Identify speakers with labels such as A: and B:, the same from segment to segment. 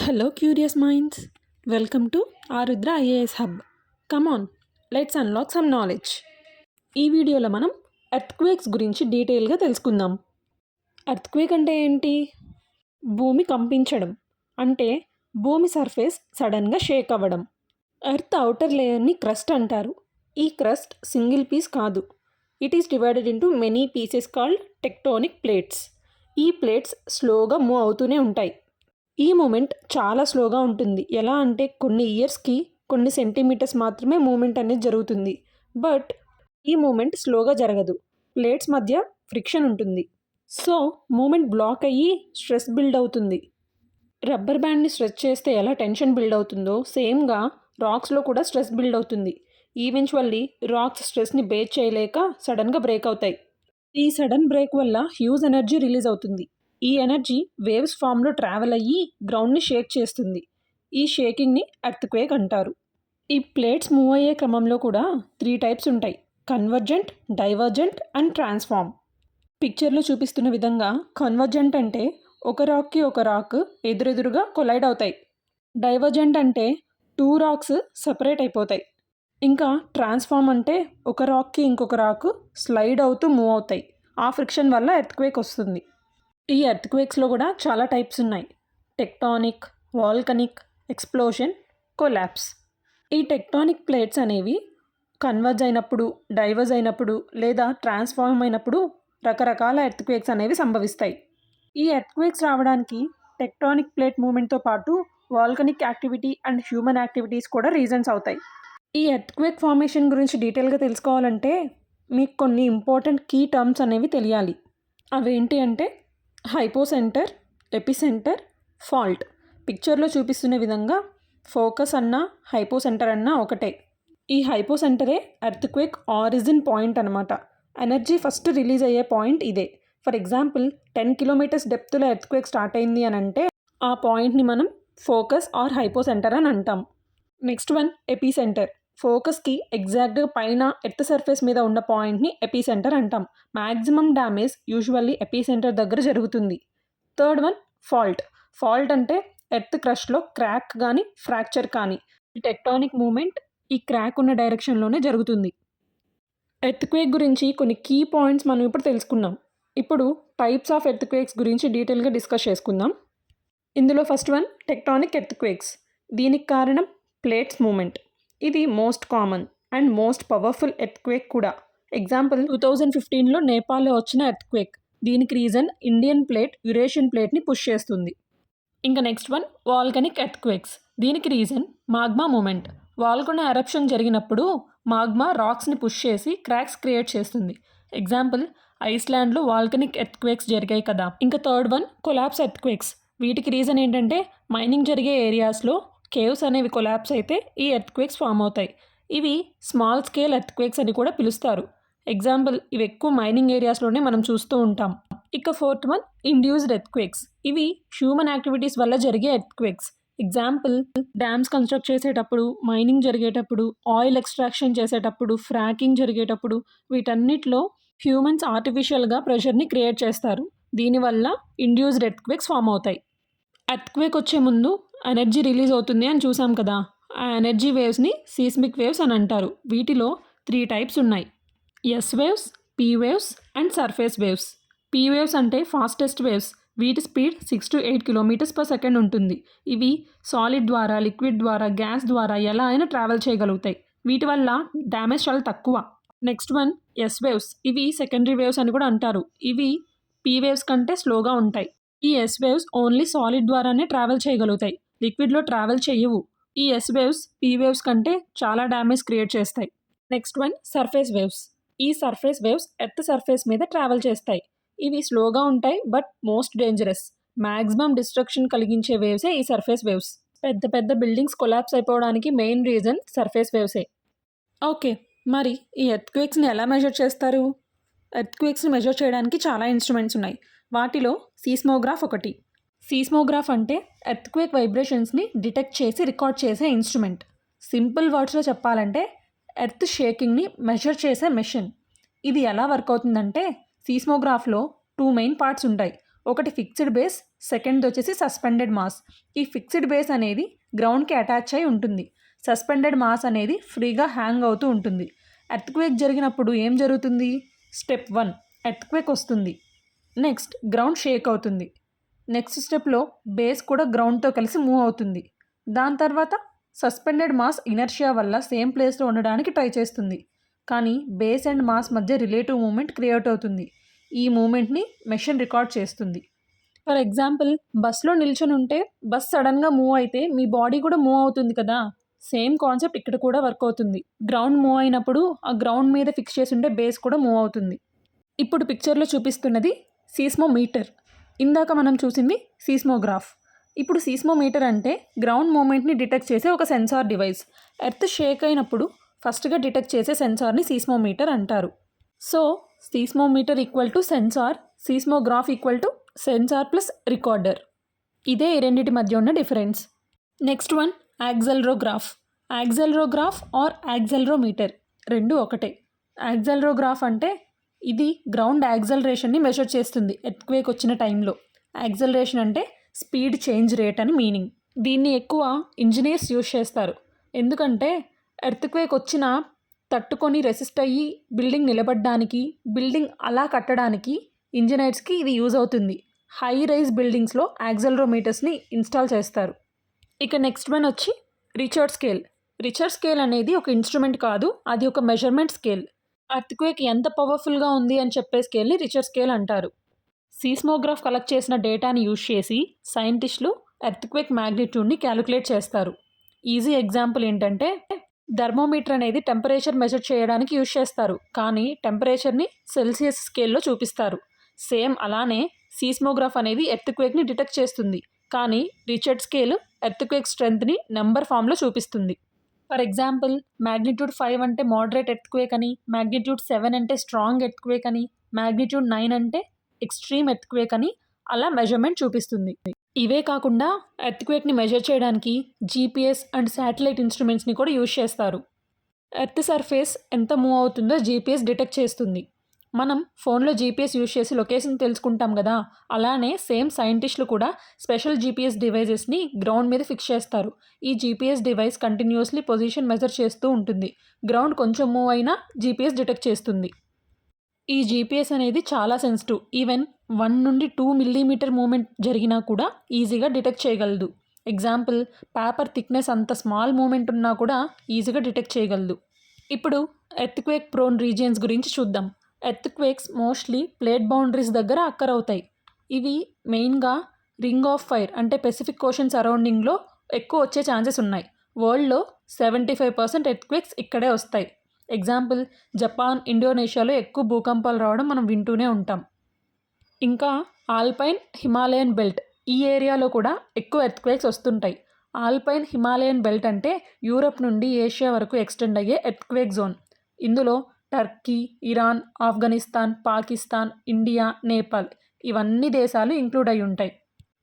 A: Hello, curious minds. Welcome to Arudra IAS Hub. Come on, let's unlock some knowledge. ఈ వీడియోలో మనం earthquakes గురించి డీటెయిల్గా తెలుసుకుందాం. ఎర్త్క్వేక్ అంటే ఏంటి? భూమి కంపించడం అంటే భూమి సర్ఫేస్ సడన్గా షేక్ అవ్వడం. ఎర్త్ ఔటర్ లేయర్ని క్రస్ట్ అంటారు. ఈ క్రస్ట్ సింగిల్ పీస్ కాదు. It is divided into many pieces called tectonic plates. ఈ ప్లేట్స్ స్లోగా మూవ్ అవుతూనే ఉంటాయి. ఈ మూమెంట్ చాలా స్లోగా ఉంటుంది. ఎలా అంటే కొన్ని ఇయర్స్కి కొన్ని సెంటీమీటర్స్ మాత్రమే మూమెంట్ అనేది జరుగుతుంది. బట్ ఈ మూమెంట్ స్లోగా జరగదు. ప్లేట్స్ మధ్య ఫ్రిక్షన్ ఉంటుంది. సో మూమెంట్ బ్లాక్ అయ్యి స్ట్రెస్ బిల్డ్ అవుతుంది. రబ్బర్ బ్యాండ్ని స్ట్రెచ్ చేస్తే ఎలా టెన్షన్ బిల్డ్ అవుతుందో సేమ్గా రాక్స్లో కూడా స్ట్రెస్ బిల్డ్ అవుతుంది. ఈవెన్చువల్లీ రాక్స్ స్ట్రెస్ని బేర్ చేయలేక సడన్గా బ్రేక్ అవుతాయి. ఈ సడన్ బ్రేక్ వల్ల హ్యూజ్ ఎనర్జీ రిలీజ్ అవుతుంది. ఈ ఎనర్జీ వేవ్స్ ఫామ్లో ట్రావెల్ అయ్యి గ్రౌండ్ని షేక్ చేస్తుంది. ఈ షేకింగ్ని ఎర్త్క్వేక్ అంటారు. ఈ ప్లేట్స్ మూవ్ అయ్యే క్రమంలో కూడా 3 టైప్స్ ఉంటాయి: కన్వర్జెంట్, డైవర్జెంట్ అండ్ ట్రాన్స్ఫార్మ్. పిక్చర్లో చూపిస్తున్న విధంగా కన్వర్జెంట్ అంటే ఒక రాక్కి ఒక రాక్ ఎదురెదురుగా కొలైడ్ అవుతాయి. డైవర్జెంట్ అంటే 2 రాక్స్ సపరేట్ అయిపోతాయి. ఇంకా ట్రాన్స్ఫార్మ్ అంటే ఒక రాక్కి ఇంకొక రాక్ స్లైడ్ అవుతూ మూవ్ అవుతాయి. ఆ ఫ్రిక్షన్ వల్ల ఎర్త్క్వేక్ వస్తుంది. ఈ ఎర్త్క్వేక్స్లో కూడా చాలా టైప్స్ ఉన్నాయి: టెక్టానిక్, వాల్కనిక్, ఎక్స్ప్లోషన్, కొలాప్స్. ఈ టెక్టానిక్ ప్లేట్స్ అనేవి కన్వర్జ్ అయినప్పుడు, డైవర్జ్ అయినప్పుడు లేదా ట్రాన్స్ఫార్మ్ అయినప్పుడు రకరకాల ఎర్త్క్వేక్స్ అనేవి సంభవిస్తాయి. ఈ ఎర్త్క్వేక్స్ రావడానికి టెక్టానిక్ ప్లేట్ మూమెంట్తో పాటు volcanic activity and human activities కూడా రీజన్స్ అవుతాయి. ఈ ఎర్త్క్వేక్ ఫార్మేషన్ గురించి డీటెయిల్గా తెలుసుకోవాలంటే మీకు కొన్ని ఇంపార్టెంట్ కీ టర్మ్స్ అనేవి తెలియాలి. అవేంటి అంటే హైపోసెంటర్, ఎపిసెంటర్, ఫాల్ట్. పిక్చర్లో చూపిస్తున్న విధంగా ఫోకస్ అన్నా హైపోసెంటర్ అన్నా ఒకటే. ఈ హైపోసెంటరే ఎర్త్క్వేక్ ఆరిజిన్ పాయింట్ అనమాట. ఎనర్జీ ఫస్ట్ రిలీజ్ అయ్యే పాయింట్ ఇదే. ఫర్ ఎగ్జాంపుల్ 10 కిలోమీటర్స్ డెప్త్లో ఎర్త్క్వేక్ స్టార్ట్ అయింది అని అంటే ఆ పాయింట్ని మనం ఫోకస్ ఆర్ హైపోసెంటర్ అని అంటాం. Next one epicentre. ఫోకస్కి ఎగ్జాక్ట్గా పైన ఎర్త్ సర్ఫేస్ మీద ఉన్న పాయింట్ని ఎపిసెంటర్ అంటాం. మ్యాక్సిమం డ్యామేజ్ యూజువల్లీ ఎపిసెంటర్ దగ్గర జరుగుతుంది. Third one fault. ఫాల్ట్ అంటే ఎర్త్ క్రష్లో క్రాక్ కానీ ఫ్రాక్చర్ కానీ. ఈ టెక్టానిక్ మూమెంట్ ఈ క్రాక్ ఉన్న డైరెక్షన్లోనే జరుగుతుంది. ఎర్త్క్వేక్ గురించి కొన్ని కీ పాయింట్స్ మనం ఇప్పుడు తెలుసుకున్నాం. ఇప్పుడు టైప్స్ ఆఫ్ ఎర్త్క్వేక్స్ గురించి డీటెయిల్గా డిస్కస్ చేసుకుందాం. ఇందులో ఫస్ట్ వన్ టెక్టానిక్ ఎర్త్క్వేక్స్. దీనికి కారణం ప్లేట్స్ మూమెంట్. ఇది most common and most powerful earthquake కూడా. ఎగ్జాంపుల్ 2015లో నేపాల్లో వచ్చిన ఎర్త్క్వేక్. దీనికి రీజన్ ఇండియన్ ప్లేట్ యురేషియన్ ప్లేట్ని పుష్ చేస్తుంది. ఇంకా నెక్స్ట్ వన్ వాల్కనిక్ ఎర్త్క్వేక్స్. దీనికి reason magma movement. Volcano eruption జరిగినప్పుడు మాగ్మా రాక్స్ని పుష్ చేసి క్రాక్స్ క్రియేట్ చేస్తుంది. ఎగ్జాంపుల్ ఐస్లాండ్లో వాల్కనిక్ ఎర్త్క్వేక్స్ జరిగాయి కదా. ఇంకా థర్డ్ వన్ కొలాప్స్ ఎర్త్క్వేక్స్. వీటికి రీజన్ ఏంటంటే మైనింగ్ జరిగే ఏరియాస్లో కేవ్స్ అనేవి కొలాప్స్ అయితే ఈ ఎర్త్క్వేక్స్ ఫామ్ అవుతాయి. ఇవి స్మాల్ స్కేల్ ఎర్త్క్వేక్స్ అని కూడా పిలుస్తారు. ఎగ్జాంపుల్ ఇవి ఎక్కువ మైనింగ్ ఏరియాస్లోనే మనం చూస్తూ ఉంటాం. ఇక ఫోర్త్ వన్ ఇండ్యూస్డ్ ఎర్త్క్వేక్స్. ఇవి హ్యూమన్ యాక్టివిటీస్ వల్ల జరిగే ఎర్త్క్వేక్స్. ఎగ్జాంపుల్ డ్యామ్స్ కన్స్ట్రక్ట్ చేసేటప్పుడు, మైనింగ్ జరిగేటప్పుడు, ఆయిల్ ఎక్స్ట్రాక్షన్ చేసేటప్పుడు, ఫ్రాకింగ్ జరిగేటప్పుడు వీటన్నిటిలో హ్యూమన్స్ ఆర్టిఫిషియల్గా ప్రెషర్ని క్రియేట్ చేస్తారు. దీనివల్ల ఇండ్యూస్డ్ ఎర్త్క్వేక్స్ ఫామ్ అవుతాయి. ఎర్త్క్వేక్ వచ్చే ముందు ఎనర్జీ రిలీజ్ అవుతుంది అని చూసాం కదా. ఆ ఎనర్జీ వేవ్స్ని సీస్మిక్ వేవ్స్ అని అంటారు. వీటిలో 3 టైప్స్ ఉన్నాయి: yes waves, P waves and surface waves. P waves అంటే ఫాస్టెస్ట్ వేవ్స్. వీటి స్పీడ్ 6 to 8 km/s ఉంటుంది. ఇవి సాలిడ్ ద్వారా, లిక్విడ్ ద్వారా, గ్యాస్ ద్వారా ఎలా అయినా ట్రావెల్ చేయగలుగుతాయి. వీటి వల్ల డ్యామేజ్ చాలా తక్కువ. Next one yes waves. ఇవి సెకండరీ వేవ్స్ అని కూడా అంటారు. ఇవి పీ వేవ్స్ కంటే స్లోగా ఉంటాయి. ఈ ఎస్ వేవ్స్ ఓన్లీ సాలిడ్ ద్వారానే ట్రావెల్ చేయగలుగుతాయి, లిక్విడ్లో ట్రావెల్ చేయవు. ఈ ఎస్ వేవ్స్ పీ వేవ్స్ కంటే చాలా డ్యామేజ్ క్రియేట్ చేస్తాయి. Next one surface waves. ఈ సర్ఫేస్ వేవ్స్ ఎర్త్ సర్ఫేస్ మీద ట్రావెల్ చేస్తాయి. ఇవి స్లోగా ఉంటాయి but most dangerous. Maximum destruction కలిగించే వేవ్సే ఈ సర్ఫేస్ వేవ్స్. పెద్ద పెద్ద బిల్డింగ్స్ కొలాప్స్ అయిపోవడానికి మెయిన్ రీజన్ సర్ఫేస్ వేవ్సే. ఓకే, మరి ఈ ఎర్త్క్వేక్స్ని ఎలా మెజర్ చేస్తారు? ఎర్త్క్వేక్స్ని మెజర్ చేయడానికి చాలా ఇన్స్ట్రుమెంట్స్ ఉన్నాయి. వాటిలో సీస్మోగ్రాఫ్ ఒకటి. సీస్మోగ్రాఫ్ అంటే ఎర్త్క్వేక్ వైబ్రేషన్స్ని డిటెక్ట్ చేసి రికార్డ్ చేసే ఇన్స్ట్రుమెంట్. సింపుల్ వర్డ్స్లో చెప్పాలంటే ఎర్త్ షేకింగ్ని మెజర్ చేసే మెషిన్. ఇది ఎలా వర్క్ అవుతుందంటే సీస్మోగ్రాఫ్లో 2 మెయిన్ పార్ట్స్ ఉంటాయి. ఒకటి ఫిక్స్డ్ బేస్, సెకండ్ వచ్చేసి సస్పెండెడ్ మాస్. ఈ ఫిక్స్డ్ బేస్ అనేది గ్రౌండ్కి అటాచ్ అయి ఉంటుంది. సస్పెండెడ్ మాస్ అనేది ఫ్రీగా హ్యాంగ్ అవుతూ ఉంటుంది. ఎర్త్క్వేక్ జరిగినప్పుడు ఏం జరుగుతుంది? స్టెప్ 1 ఎర్త్క్వేక్ వస్తుంది. నెక్స్ట్ గ్రౌండ్ షేక్ అవుతుంది. నెక్స్ట్ స్టెప్లో బేస్ కూడా గ్రౌండ్తో కలిసి మూవ్ అవుతుంది. దాని తర్వాత సస్పెండెడ్ మాస్ ఇనర్షియా వల్ల సేమ్ ప్లేస్లో ఉండడానికి ట్రై చేస్తుంది. కానీ బేస్ అండ్ మాస్ మధ్య రిలేటివ్ మూమెంట్ క్రియేట్ అవుతుంది. ఈ మూమెంట్ని మెషిన్ రికార్డ్ చేస్తుంది. ఫర్ ఎగ్జాంపుల్, బస్లో నిల్చొని ఉంటే బస్ సడన్గా మూవ్ అయితే మీ బాడీ కూడా మూవ్ అవుతుంది కదా. సేమ్ కాన్సెప్ట్ ఇక్కడ కూడా వర్క్ అవుతుంది. గ్రౌండ్ మూవ్ అయినప్పుడు ఆ గ్రౌండ్ మీద ఫిక్స్ చేసి ఉంటే బేస్ కూడా మూవ్ అవుతుంది. ఇప్పుడు పిక్చర్లో చూపిస్తున్నది సీస్మోమీటర్. ఇందాక మనం చూసింది సీస్మోగ్రాఫ్. ఇప్పుడు సీస్మోమీటర్ అంటే గ్రౌండ్ మూమెంట్ని డిటెక్ట్ చేసే ఒక సెన్సార్ డివైస్. ఎర్త్ షేక్ అయినప్పుడు ఫస్ట్గా డిటెక్ట్ చేసే సెన్సార్ని సీస్మోమీటర్ అంటారు. So seismometer equal to sensor, seismograph equal to sensor plus recorder. ఇదే ఈ రెండింటి మధ్య ఉన్న difference. Next one accelerograph. Accelerograph or accelerometer రెండు ఒకటే. యాక్సెలరోగ్రాఫ్ అంటే ఇది గ్రౌండ్ యాక్సెలరేషన్ని మెజర్ చేస్తుంది ఎర్త్క్వేక్ వచ్చిన టైంలో. యాక్సెలరేషన్ అంటే స్పీడ్ చేంజ్ రేట్ అని మీనింగ్. దీన్ని ఎక్కువ ఇంజనీర్స్ యూజ్ చేస్తారు. ఎందుకంటే ఎర్త్క్వేక్ వచ్చినా తట్టుకొని రెసిస్ట్ అయ్యి బిల్డింగ్ నిలబడడానికి, బిల్డింగ్ అలా కట్టడానికి ఇంజనీర్స్కి ఇది యూజ్ అవుతుంది. హై రైజ్ బిల్డింగ్స్లో యాక్సెలరోమీటర్స్ని ఇన్స్టాల్ చేస్తారు. ఇక నెక్స్ట్ వన్ వచ్చి రిచర్డ్ స్కేల్. రిచర్డ్ స్కేల్ అనేది ఒక ఇన్స్ట్రుమెంట్ కాదు, అది ఒక మెజర్మెంట్ స్కేల్. ఎర్త్క్వేక్ ఎంత పవర్ఫుల్గా ఉంది అని చెప్పే స్కేల్ని రిచర్డ్ స్కేల్ అంటారు. సీస్మోగ్రాఫ్ కలెక్ట్ చేసిన డేటాని యూజ్ చేసి సైంటిస్టులు ఎర్త్క్వేక్ మ్యాగ్నిట్యూడ్ని క్యాలిక్యులేట్ చేస్తారు. ఈజీ ఎగ్జాంపుల్ ఏంటంటే, థర్మోమీటర్ అనేది టెంపరేచర్ మెజర్ చేయడానికి యూజ్ చేస్తారు, కానీ టెంపరేచర్ని సెల్సియస్ స్కేల్లో చూపిస్తారు. సేమ్ అలానే సీస్మోగ్రాఫ్ అనేది ఎర్త్క్వేక్ని డిటెక్ట్ చేస్తుంది, కానీ రిచర్డ్ స్కేల్ ఎర్త్క్వేక్ స్ట్రెంత్ని నెంబర్ ఫామ్లో చూపిస్తుంది. ఫర్ ఎగ్జాంపుల్, మ్యాగ్నిట్యూడ్ 5 అంటే మోడరేట్ ఎర్త్క్వేక్ అని, మ్యాగ్నిట్యూడ్ 7 అంటే స్ట్రాంగ్ ఎర్త్క్వేక్ అని, మ్యాగ్నిట్యూడ్ 9 అంటే ఎక్స్ట్రీమ్ ఎర్త్క్వేక్ అని అలా మెజర్మెంట్ చూపిస్తుంది. ఇవే కాకుండా ఎర్త్క్వేక్ని మెజర్ చేయడానికి జీపీఎస్ అండ్ శాటిలైట్ ఇన్స్ట్రుమెంట్స్ని కూడా యూజ్ చేస్తారు. ఎర్త్ సర్ఫేస్ ఎంత మూవ్ అవుతుందో జీపీఎస్ డిటెక్ట్ చేస్తుంది. మనం ఫోన్లో జీపీఎస్ యూజ్ చేసి లొకేషన్ తెలుసుకుంటాం కదా, అలానే సేమ్ సైంటిస్టులు కూడా స్పెషల్ జీపీఎస్ డివైజెస్ని గ్రౌండ్ మీద ఫిక్స్ చేస్తారు. ఈ GPS device continuously position measure చేస్తూ ఉంటుంది. గ్రౌండ్ కొంచెం మూవ్ అయినా జీపీఎస్ డిటెక్ట్ చేస్తుంది. ఈ జీపీఎస్ అనేది చాలా సెన్సిటివ్. ఈవెన్ 1 నుండి 2 మిల్లీమీటర్ మూమెంట్ జరిగినా కూడా ఈజీగా డిటెక్ట్ చేయగలదు. ఎగ్జాంపుల్, పేపర్ థిక్నెస్ అంత స్మాల్ మూమెంట్ ఉన్నా కూడా ఈజీగా డిటెక్ట్ చేయగలదు. ఇప్పుడు ఎర్త్క్వేక్ ప్రోన్ రీజియన్స్ గురించి చూద్దాం. ఎర్త్క్వేక్స్ మోస్ట్లీ ప్లేట్ బౌండరీస్ దగ్గర అక్కర్ అవుతాయి. ఇవి మెయిన్గా రింగ్ ఆఫ్ ఫైర్ అంటే పెసిఫిక్ ఓషన్ సరౌండింగ్లో ఎక్కువ వచ్చే ఛాన్సెస్ ఉన్నాయి. వరల్డ్లో 75% ఎర్త్క్వేక్స్ ఇక్కడే వస్తాయి. ఎగ్జాంపుల్, జపాన్, ఇండోనేషియాలో ఎక్కువ భూకంపాలు రావడం మనం వింటూనే ఉంటాం. ఇంకా ఆల్పైన్, హిమాలయన్ బెల్ట్, ఈ ఏరియాలో కూడా ఎక్కువ ఎర్త్క్వేక్స్ వస్తుంటాయి. ఆల్పైన్, హిమాలయన్ బెల్ట్ అంటే యూరప్ నుండి ఏషియా వరకు ఎక్స్టెండ్ అయ్యే ఎర్త్క్వేక్ జోన్. ఇందులో Turkey, Iran, Afghanistan, Pakistan, India, Nepal ఇవన్నీ దేశాలు ఇంక్లూడ్ అయి ఉంటాయి.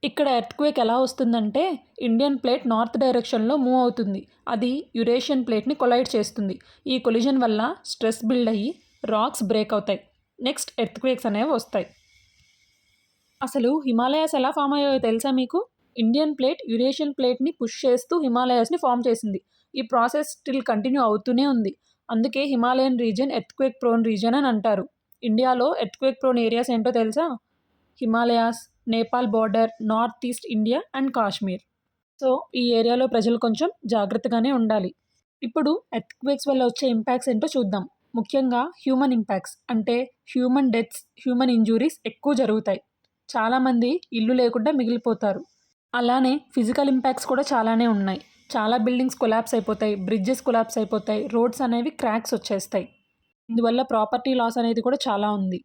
A: ఇక్కడ ఎర్త్క్వేక్ ఎలా వస్తుందంటే, ఇండియన్ ప్లేట్ నార్త్ డైరెక్షన్లో మూవ్ అవుతుంది. అది యురేషియన్ ప్లేట్ని కొలైడ్ చేస్తుంది. ఈ కొలిజన్ వల్ల స్ట్రెస్ బిల్డ్ అయ్యి రాక్స్ బ్రేక్ అవుతాయి. నెక్స్ట్ ఎర్త్క్వేక్స్ అనేవి వస్తాయి. అసలు హిమాలయాస్ ఎలా ఫామ్ అయ్యాయో తెలుసా మీకు? ఇండియన్ ప్లేట్ యురేషియన్ ప్లేట్ని పుష్ చేస్తూ హిమాలయాస్ని ఫామ్ చేసింది. ఈ ప్రాసెస్ స్టిల్ కంటిన్యూ అవుతూనే ఉంది. అందుకే Himalayan region earthquake prone region అని అంటారు. ఇండియాలో ఎర్త్క్వేక్ ప్రోన్ ఏరియాస్ ఏంటో తెలుసా? Himalayas, Nepal border, north east India and Kashmir. So ఈ ఏరియాలో ప్రజలు కొంచెం జాగ్రత్తగానే ఉండాలి. ఇప్పుడు ఎర్త్క్వేక్స్ వల్ల వచ్చే ఇంపాక్ట్స్ ఏంటో చూద్దాం. ముఖ్యంగా హ్యూమన్ ఇంపాక్ట్స్ అంటే హ్యూమన్ డెత్స్, హ్యూమన్ ఇంజురీస్ ఎక్కువ జరుగుతాయి. చాలామంది ఇల్లు లేకుండా మిగిలిపోతారు. అలానే ఫిజికల్ ఇంపాక్ట్స్ కూడా చాలానే ఉన్నాయి. చాలా బిల్డింగ్స్ కొలాప్స్ అయిపోతాయి, బ్రిడ్జెస్ కొలాప్స్ అయిపోతాయి, రోడ్స్ అనేవి క్రాక్స్ వచ్చేస్తాయి. ఇందువల్ల ప్రాపర్టీ లాస్ అనేది కూడా చాలా ఉంది.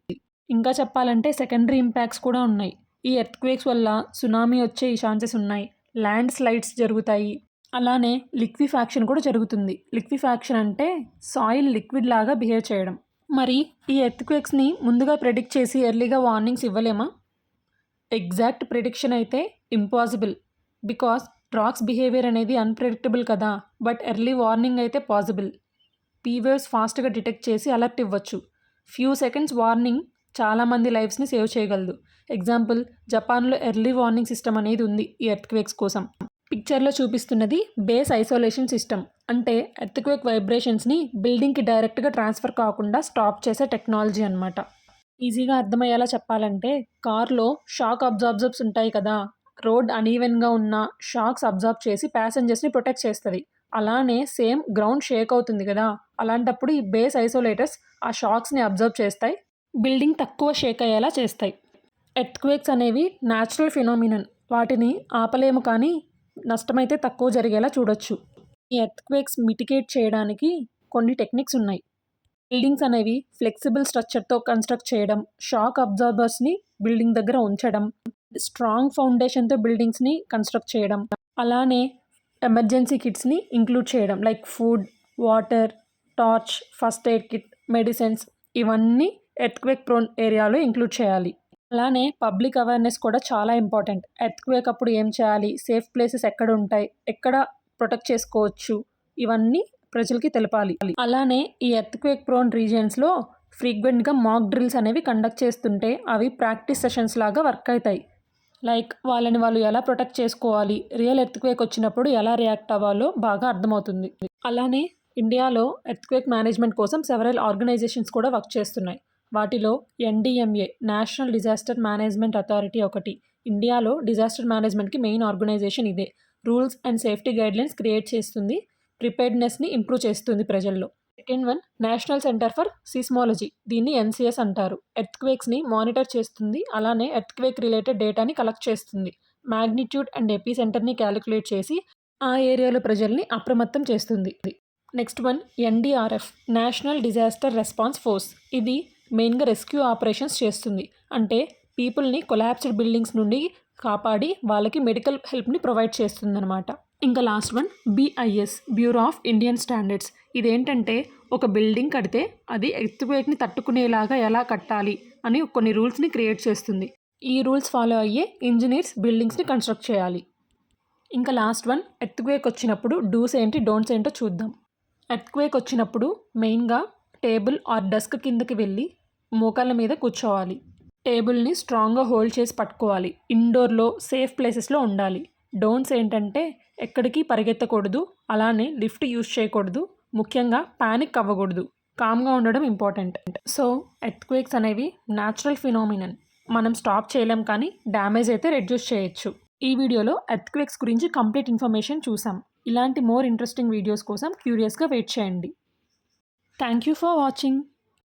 A: ఇంకా చెప్పాలంటే సెకండరీ ఇంపాక్ట్స్ కూడా ఉన్నాయి. ఈ ఎర్త్క్వేక్స్ వల్ల సునామీ వచ్చే ఛాన్సెస్ ఉన్నాయి, ల్యాండ్ స్లైడ్స్ జరుగుతాయి, అలానే లిక్విఫాక్షన్ కూడా జరుగుతుంది. లిక్విఫాక్షన్ అంటే సాయిల్ లిక్విడ్ లాగా బిహేవ్ చేయడం. మరి ఈ ఎర్త్క్వేక్స్ని ముందుగా ప్రెడిక్ట్ చేసి ఎర్లీగా వార్నింగ్స్ ఇవ్వలేమా? ఎగ్జాక్ట్ ప్రిడిక్షన్ అయితే ఇంపాసిబుల్, బికాస్ రాక్స్ బిహేవియర్ అనేది అన్ప్రెడిక్టబుల్ కదా. బట్ ఎర్లీ వార్నింగ్ అయితే పాసిబుల్. పీవేవ్స్ ఫాస్ట్గా డిటెక్ట్ చేసి అలర్ట్ ఇవ్వచ్చు. ఫ్యూ సెకండ్స్ వార్నింగ్ చాలామంది లైఫ్స్ని సేవ్ చేయగలదు. ఎగ్జాంపుల్, జపాన్లో ఎర్లీ వార్నింగ్ సిస్టమ్ అనేది ఉంది ఈ ఎర్త్క్వేక్స్ కోసం. పిక్చర్లో చూపిస్తున్నది బేస్ ఐసోలేషన్ సిస్టమ్. అంటే ఎర్త్క్వేక్ వైబ్రేషన్స్ని బిల్డింగ్కి డైరెక్ట్గా ట్రాన్స్ఫర్ కాకుండా స్టాప్ చేసే టెక్నాలజీ అనమాట. ఈజీగా అర్థమయ్యేలా చెప్పాలంటే, కార్లో షాక్ అబ్జార్బర్స్ ఉంటాయి కదా, రోడ్ అనీవెన్గా ఉన్న షాక్స్ అబ్జార్బ్ చేసి ప్యాసింజర్స్ని ప్రొటెక్ట్ చేస్తుంది. అలానే సేమ్ గ్రౌండ్ షేక్ అవుతుంది కదా, అలాంటప్పుడు ఈ బేస్ ఐసోలేటర్స్ ఆ షాక్స్ని అబ్జర్వ్ చేస్తాయి, బిల్డింగ్ తక్కువ షేక్ అయ్యేలా చేస్తాయి. ఎర్త్క్వేక్స్ అనేవి న్యాచురల్ ఫినామినన్. వాటిని ఆపలేము, కానీ నష్టమైతే తక్కువ జరిగేలా చూడొచ్చు. ఈ ఎర్త్క్వేక్స్ మిటిగేట్ చేయడానికి కొన్ని టెక్నిక్స్ ఉన్నాయి. బిల్డింగ్స్ అనేవి ఫ్లెక్సిబుల్ స్ట్రక్చర్తో కన్స్ట్రక్ట్ చేయడం, షాక్ అబ్జార్బర్స్ని బిల్డింగ్ దగ్గర ఉంచడం, స్ట్రాంగ్ ఫౌండేషన్తో బిల్డింగ్స్ని కన్స్ట్రక్ట్ చేయడం, అలానే ఎమర్జెన్సీ కిట్స్ని ఇంక్లూడ్ చేయడం, like food, water, torch, first aid kit, medicines, ఇవన్నీ ఎర్త్క్వేక్ ప్రోన్ ఏరియాలో ఇంక్లూడ్ చేయాలి. అలానే పబ్లిక్ అవేర్నెస్ కూడా చాలా ఇంపార్టెంట్. ఎర్త్క్వేక్ అప్పుడు ఏం చేయాలి, సేఫ్ ప్లేసెస్ ఎక్కడ ఉంటాయి, ఎక్కడ ప్రొటెక్ట్ చేసుకోవచ్చు, ఇవన్నీ ప్రజలకి తెలపాలి. అలానే ఈ ఎర్త్క్వేక్ ప్రోన్ రీజియన్స్లో ఫ్రీక్వెంట్గా మాక్ డ్రిల్స్ అనేవి కండక్ట్ చేస్తుంటే అవి ప్రాక్టీస్ సెషన్స్ లాగా వర్క్ అవుతాయి. లైక్ వాళ్ళని వాళ్ళు ఎలా ప్రొటెక్ట్ చేసుకోవాలి, రియల్ ఎర్త్క్వేక్ వచ్చినప్పుడు ఎలా రియాక్ట్ అవ్వాలో బాగా అర్థమవుతుంది. అలానే ఇండియాలో ఎర్త్క్వేక్ మేనేజ్మెంట్ కోసం సెవరల్ ఆర్గనైజేషన్స్ కూడా వర్క్ చేస్తున్నాయి. వాటిలో NDMA, national disaster management authority ఒకటి. ఇండియాలో డిజాస్టర్ మేనేజ్మెంట్కి మెయిన్ ఆర్గనైజేషన్ ఇదే. Rules and safety guidelines create చేస్తుంది, ప్రిపేర్డ్నెస్ని ఇంప్రూవ్ చేస్తుంది ప్రజల్లో. Second one, national centre for seismology, దీన్ని ఎన్సిఎస్ అంటారు. ఎర్త్క్వేక్స్ని మానిటర్ చేస్తుంది, అలానే ఎర్త్క్వేక్ రిలేటెడ్ డేటాని కలెక్ట్ చేస్తుంది. మ్యాగ్నిట్యూడ్ అండ్ ఎపీ సెంటర్ని క్యాలిక్యులేట్ చేసి ఆ ఏరియాలో ప్రజల్ని అప్రమత్తం చేస్తుంది. Next one, NDRF, national disaster response force. ఇది మెయిన్గా రెస్క్యూ ఆపరేషన్స్ చేస్తుంది. అంటే పీపుల్ని కొలాప్స్డ్ బిల్డింగ్స్ నుండి కాపాడి వాళ్ళకి మెడికల్ హెల్ప్ని ప్రొవైడ్ చేస్తుందన్నమాట. ఇంకా last one, BIS, bureau of Indian standards. ఇదేంటంటే ఒక బిల్డింగ్ కడితే అది ఎర్త్క్వేక్ని తట్టుకునేలాగా ఎలా కట్టాలి అని కొన్ని రూల్స్ని క్రియేట్ చేస్తుంది. ఈ రూల్స్ ఫాలో అయ్యే ఇంజనీర్స్ బిల్డింగ్స్ని కన్స్ట్రక్ట్ చేయాలి. ఇంకా లాస్ట్ వన్, ఎర్త్క్వేక్ వచ్చినప్పుడు డూస్ ఏంటి, డోంట్స్ ఏంటో చూద్దాం. ఎర్త్క్వేక్ వచ్చినప్పుడు మెయిన్గా టేబుల్ ఆర్ డెస్క్ కిందకి వెళ్ళి మోకాళ్ళ మీద కూర్చోవాలి. టేబుల్ని స్ట్రాంగ్గా హోల్డ్ చేసి పట్టుకోవాలి. ఇండోర్లో సేఫ్ ప్లేసెస్లో ఉండాలి. డోంట్స్ ఏంటంటే ఎక్కడికి పరిగెత్తకూడదు, అలానే లిఫ్ట్ యూజ్ చేయకూడదు, ముఖ్యంగా ప్యానిక్ అవ్వకూడదు, కామ్గా ఉండడం ఇంపార్టెంట్. సో ఎర్త్క్వేక్స్ అనేవి న్యాచురల్ ఫినామినన్. మనం స్టాప్ చేయలేం, కానీ డ్యామేజ్ అయితే రెడ్యూస్ చేయొచ్చు. ఈ వీడియోలో ఎర్త్క్వేక్స్ గురించి కంప్లీట్ ఇన్ఫర్మేషన్ చూసాం. ఇలాంటి మోర్ ఇంట్రెస్టింగ్ వీడియోస్ కోసం క్యూరియస్గా వెయిట్ చేయండి. Thank you for watching.